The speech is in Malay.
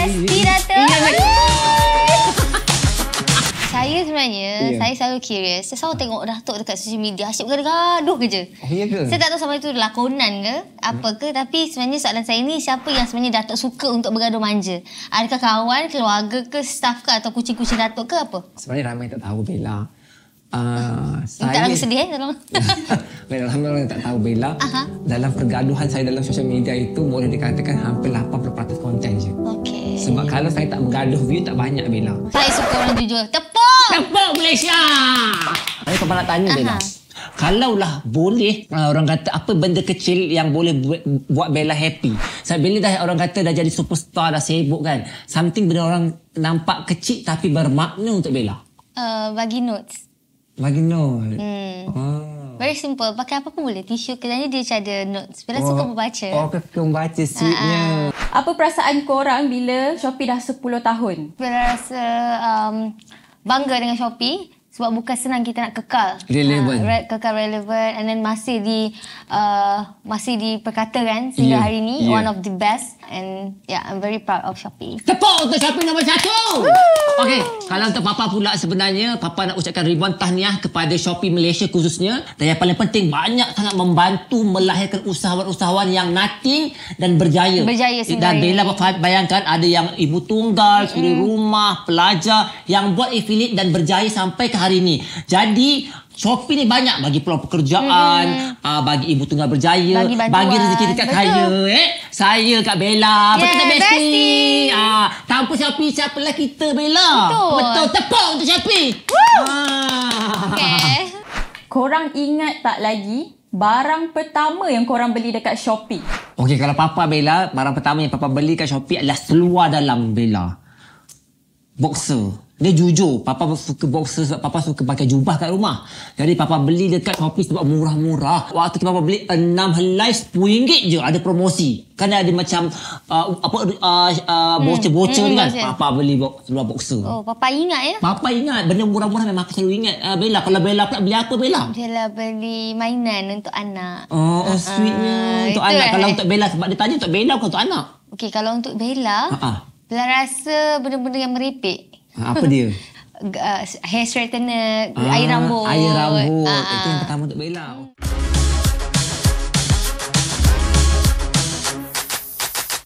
Besti Datuk. Saya sebenarnya, saya selalu curious. Saya selalu tengok Datuk dekat social media. Asyik bergaduh kerja. Oh, iya ke? Saya tak tahu sama itu lakonan ke, apa ke. Tapi sebenarnya soalan saya ni, siapa yang sebenarnya Datuk suka untuk bergaduh manja? Adakah kawan, keluarga ke, staff ke, atau kucing-kucing Datuk ke apa? Sebenarnya ramai tak tahu Bella. Tak lagi sedih tolong. Ramai orang tak tahu Bella. Dalam pergaduhan saya dalam sosial media itu boleh dikatakan hampir 80% konten je. Okey. Sebab kalau saya tak bergaduh, view tak banyak Bella. Saya suka orang jujur. Tepuk! Tepuk Malaysia! Saya pernah nak tanya Bella. Kalaulah boleh, orang kata apa benda kecil yang boleh buat Bella happy. Sebab Bella dah orang kata dah jadi superstar, dah sibuk kan. Something benda orang nampak kecil tapi bermakna untuk Bella. Bagi notes. Bagi note. Very simple. Pakai apa pun boleh. Tisu kerana dia macam ada notes. Bella suka membaca. Oh, suka membaca sweetnya. Apa perasaan korang bila Shopee dah 10 tahun? Bella rasa bangga dengan Shopee. Sebab bukan senang kita nak kekal. Relevan. Kekal relevan. And then masih diperkatakan sehingga hari ini. One of the best. And yeah, I'm very proud of Shopee. Tepuk untuk Shopee nombor 1! Okey, kalau untuk Papa pula sebenarnya, Papa nak ucapkan ribuan tahniah kepada Shopee Malaysia khususnya. Dan yang paling penting, banyak sangat membantu melahirkan usahawan-usahawan yang nothing dan berjaya. Berjaya sehingga Dan Bella bayangkan ada yang ibu tunggal, suri rumah, pelajar yang buat affiliate dan berjaya sampai ke hari ini. Jadi Shopee ni banyak bagi peluang pekerjaan, bagi ibu tunggal berjaya, bagi rezeki dekat saya. Saya Kak Bella, betul tak Besti? Tanpa Shopee siapalah kita Bella? Betul. Tepuk untuk Shopee. Okay. Korang ingat tak lagi barang pertama yang korang beli dekat Shopee? Okey, kalau Papa Bella, barang pertama yang Papa beli kat Shopee adalah seluar dalam Bella. Boxer. Dia jujur, Papa suka boxer sebab Papa suka pakai jubah kat rumah. Jadi Papa beli dekat Shopee sebab murah-murah. Waktu Papa beli 6 helai RM10 je ada promosi. Kan ada macam bocor-bocor kan. Papa beli seluar boxer. Oh, Papa ingat ya? Papa ingat. Benda murah-murah memang aku selalu ingat. Bella, kalau Bella pula beli apa Bella? Bella beli mainan untuk anak. Oh, sweetnya. Untuk anak. Kalau untuk Bella, sebab dia tanya untuk Bella bukan untuk anak. Okey, kalau untuk Bella, Bella rasa benda-benda yang merepek. Apa dia? Hair straightener, air rambut. Air rambut. Itu yang pertama untuk Bella.